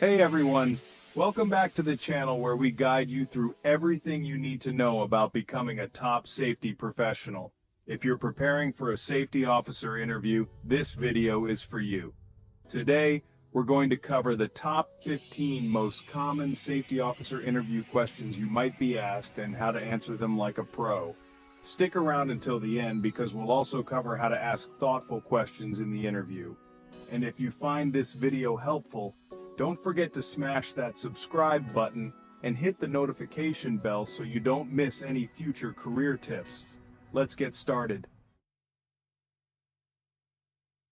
Hey everyone, welcome back to the channel where we guide you through everything you need to know about becoming a top safety professional. If you're preparing for a safety officer interview, this video is for you. Today, we're going to cover the top 15 most common safety officer interview questions you might be asked and how to answer them like a pro. Stick around until the end because we'll also cover how to ask thoughtful questions in the interview. And if you find this video helpful, don't forget to smash that subscribe button and hit the notification bell so you don't miss any future career tips. Let's get started.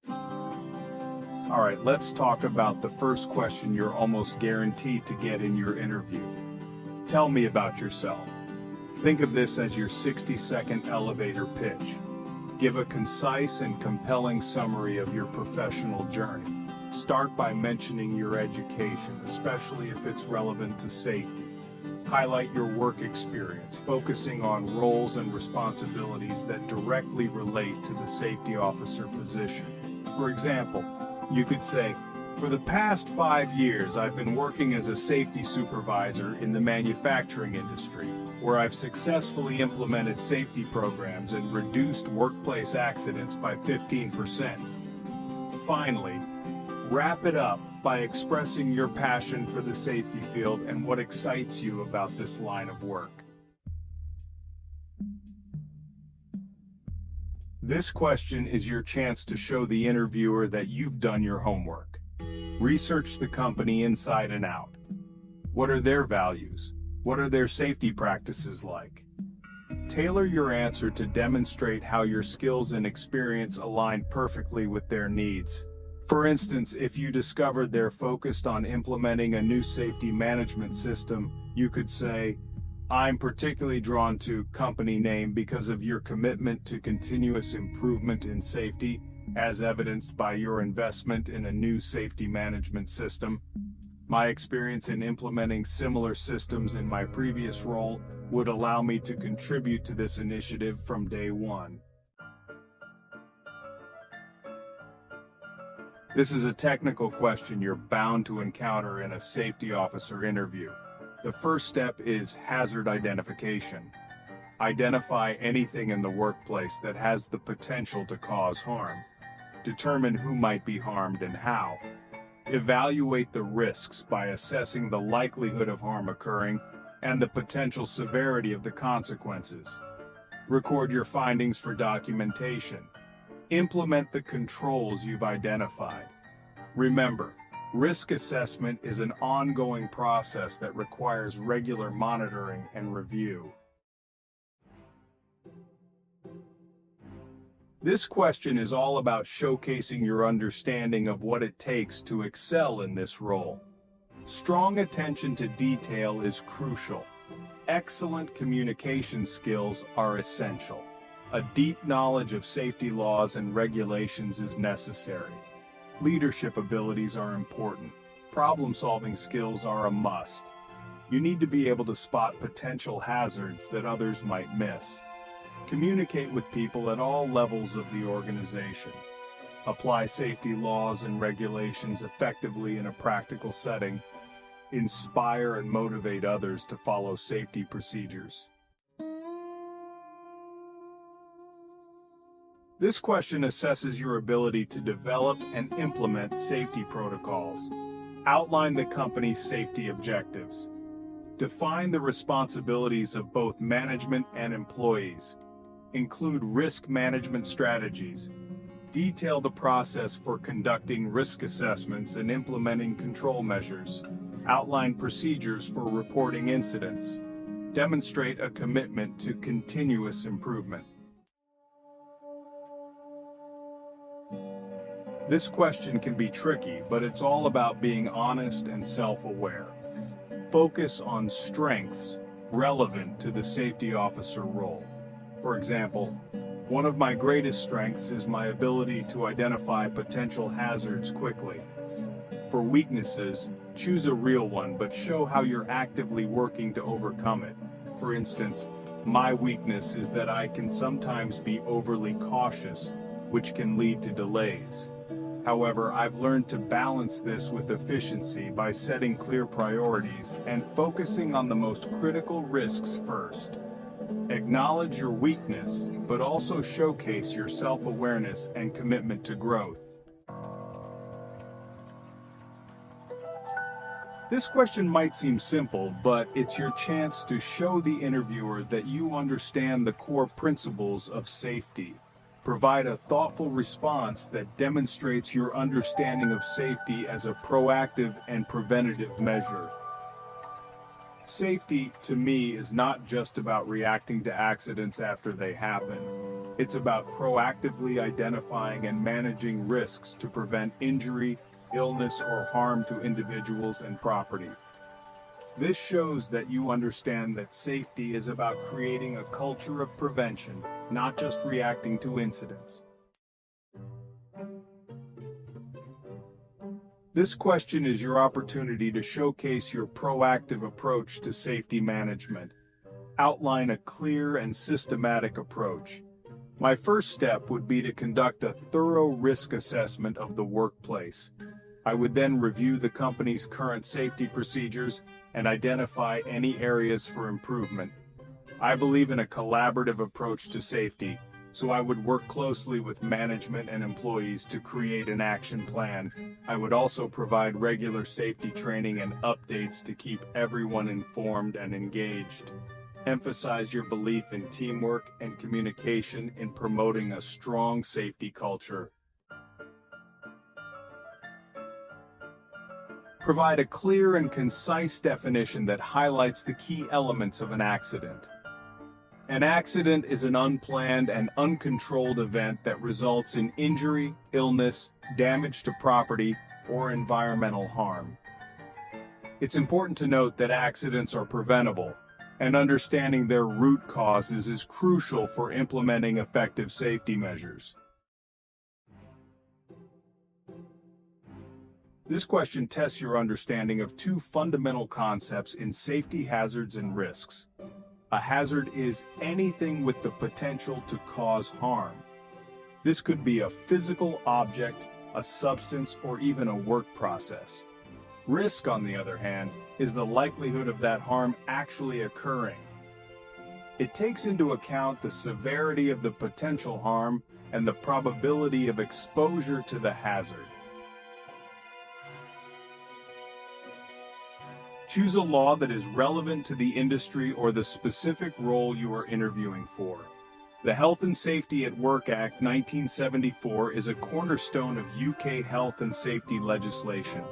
Alright, let's talk about the first question you're almost guaranteed to get in your interview. Tell me about yourself. Think of this as your 60-second elevator pitch. Give a concise and compelling summary of your professional journey. Start by mentioning your education, especially if it's relevant to safety. Highlight your work experience, focusing on roles and responsibilities that directly relate to the safety officer position. For example, you could say, "For the past 5 years, I've been working as a safety supervisor in the manufacturing industry, where I've successfully implemented safety programs and reduced workplace accidents by 15%. Finally, wrap it up by expressing your passion for the safety field and what excites you about this line of work. This question is your chance to show the interviewer that you've done your homework. Research the company inside and out. What are their values? What are their safety practices like? Tailor your answer to demonstrate how your skills and experience align perfectly with their needs. For instance, if you discovered they're focused on implementing a new safety management system, you could say, "I'm particularly drawn to company name because of your commitment to continuous improvement in safety, as evidenced by your investment in a new safety management system. My experience in implementing similar systems in my previous role would allow me to contribute to this initiative from day one." This is a technical question you're bound to encounter in a safety officer interview. The first step is hazard identification. Identify anything in the workplace that has the potential to cause harm. Determine who might be harmed and how. Evaluate the risks by assessing the likelihood of harm occurring and the potential severity of the consequences. Record your findings for documentation. Implement the controls you've identified. Remember, risk assessment is an ongoing process that requires regular monitoring and review. This question is all about showcasing your understanding of what it takes to excel in this role. Strong attention to detail is crucial. Excellent communication skills are essential. A deep knowledge of safety laws and regulations is necessary. Leadership abilities are important. Problem-solving skills are a must. You need to be able to spot potential hazards that others might miss. Communicate with people at all levels of the organization. Apply safety laws and regulations effectively in a practical setting. Inspire and motivate others to follow safety procedures. This question assesses your ability to develop and implement safety protocols. Outline the company's safety objectives. Define the responsibilities of both management and employees. Include risk management strategies. Detail the process for conducting risk assessments and implementing control measures. Outline procedures for reporting incidents. Demonstrate a commitment to continuous improvement. This question can be tricky, but it's all about being honest and self-aware. Focus on strengths relevant to the safety officer role. For example, one of my greatest strengths is my ability to identify potential hazards quickly. For weaknesses, choose a real one, but show how you're actively working to overcome it. For instance, my weakness is that I can sometimes be overly cautious, which can lead to delays. However, I've learned to balance this with efficiency by setting clear priorities and focusing on the most critical risks first. Acknowledge your weakness, but also showcase your self-awareness and commitment to growth. This question might seem simple, but it's your chance to show the interviewer that you understand the core principles of safety. Provide a thoughtful response that demonstrates your understanding of safety as a proactive and preventative measure. Safety, to me, is not just about reacting to accidents after they happen. It's about proactively identifying and managing risks to prevent injury, illness, or harm to individuals and property. This shows that you understand that safety is about creating a culture of prevention, not just reacting to incidents. This question is your opportunity to showcase your proactive approach to safety management. Outline a clear and systematic approach. My first step would be to conduct a thorough risk assessment of the workplace. I would then review the company's current safety procedures and identify any areas for improvement. I believe in a collaborative approach to safety, so I would work closely with management and employees to create an action plan. I would also provide regular safety training and updates to keep everyone informed and engaged. Emphasize your belief in teamwork and communication in promoting a strong safety culture. Provide a clear and concise definition that highlights the key elements of an accident. An accident is an unplanned and uncontrolled event that results in injury, illness, damage to property, or environmental harm. It's important to note that accidents are preventable, and understanding their root causes is crucial for implementing effective safety measures. This question tests your understanding of two fundamental concepts in safety: hazards and risks. A hazard is anything with the potential to cause harm. This could be a physical object, a substance, or even a work process. Risk, on the other hand, is the likelihood of that harm actually occurring. It takes into account the severity of the potential harm and the probability of exposure to the hazard. Choose a law that is relevant to the industry or the specific role you are interviewing for. The Health and Safety at Work Act 1974 is a cornerstone of UK health and safety legislation.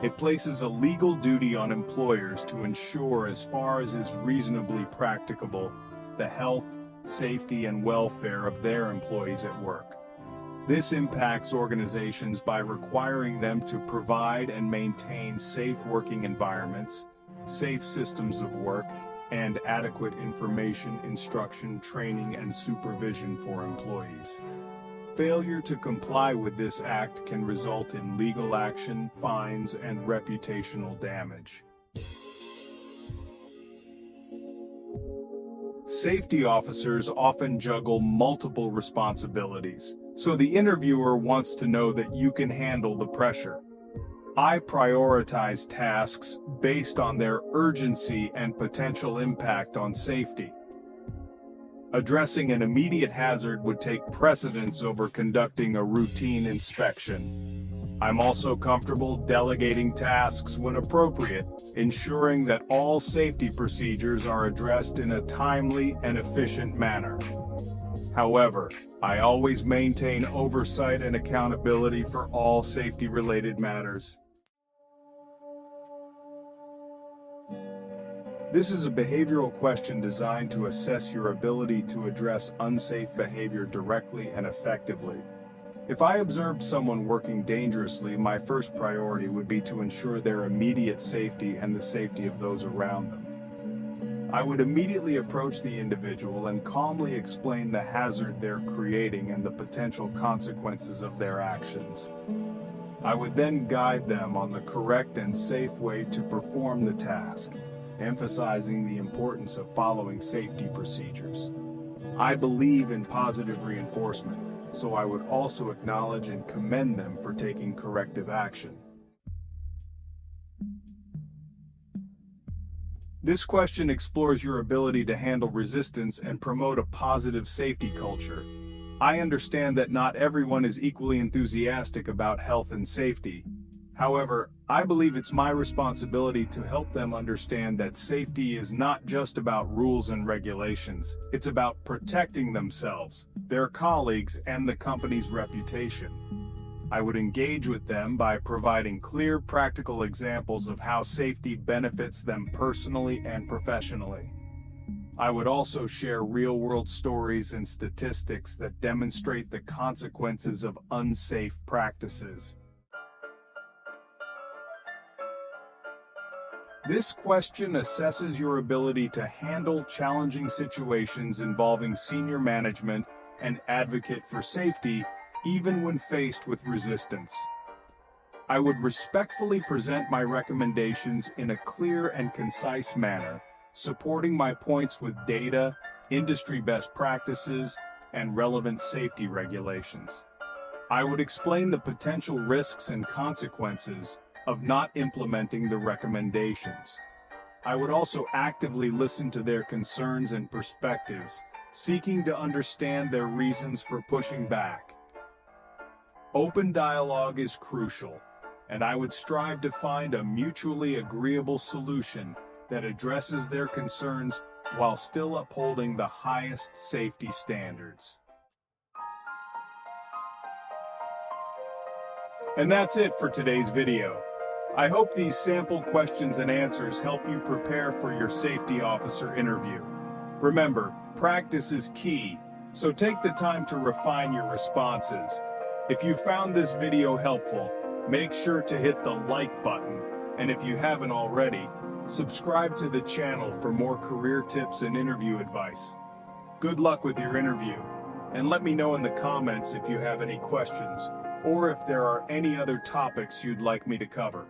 It places a legal duty on employers to ensure, as far as is reasonably practicable, the health, safety, and welfare of their employees at work. This impacts organizations by requiring them to provide and maintain safe working environments, safe systems of work, and adequate information, instruction, training, and supervision for employees. Failure to comply with this act can result in legal action, fines, and reputational damage. Safety officers often juggle multiple responsibilities, so the interviewer wants to know that you can handle the pressure. I prioritize tasks based on their urgency and potential impact on safety. Addressing an immediate hazard would take precedence over conducting a routine inspection. I'm also comfortable delegating tasks when appropriate, ensuring that all safety procedures are addressed in a timely and efficient manner. However, I always maintain oversight and accountability for all safety-related matters. This is a behavioral question designed to assess your ability to address unsafe behavior directly and effectively. If I observed someone working dangerously, my first priority would be to ensure their immediate safety and the safety of those around them. I would immediately approach the individual and calmly explain the hazard they're creating and the potential consequences of their actions. I would then guide them on the correct and safe way to perform the task, emphasizing the importance of following safety procedures. I believe in positive reinforcement. so I would also acknowledge and commend them for taking corrective action. This question explores your ability to handle resistance and promote a positive safety culture. I understand that not everyone is equally enthusiastic about health and safety. However, I believe it's my responsibility to help them understand that safety is not just about rules and regulations. It's about protecting themselves, their colleagues, and the company's reputation. I would engage with them by providing clear, practical examples of how safety benefits them personally and professionally. I would also share real-world stories and statistics that demonstrate the consequences of unsafe practices. This question assesses your ability to handle challenging situations involving senior management and advocate for safety, even when faced with resistance. I would respectfully present my recommendations in a clear and concise manner, supporting my points with data, industry best practices, and relevant safety regulations. I would explain the potential risks and consequences of not implementing the recommendations. I would also actively listen to their concerns and perspectives, seeking to understand their reasons for pushing back. Open dialogue is crucial, and I would strive to find a mutually agreeable solution that addresses their concerns while still upholding the highest safety standards. And that's it for today's video. I hope these sample questions and answers help you prepare for your safety officer interview. Remember, practice is key, so take the time to refine your responses. If you found this video helpful, make sure to hit the like button, and if you haven't already, subscribe to the channel for more career tips and interview advice. Good luck with your interview, and let me know in the comments if you have any questions, or if there are any other topics you'd like me to cover.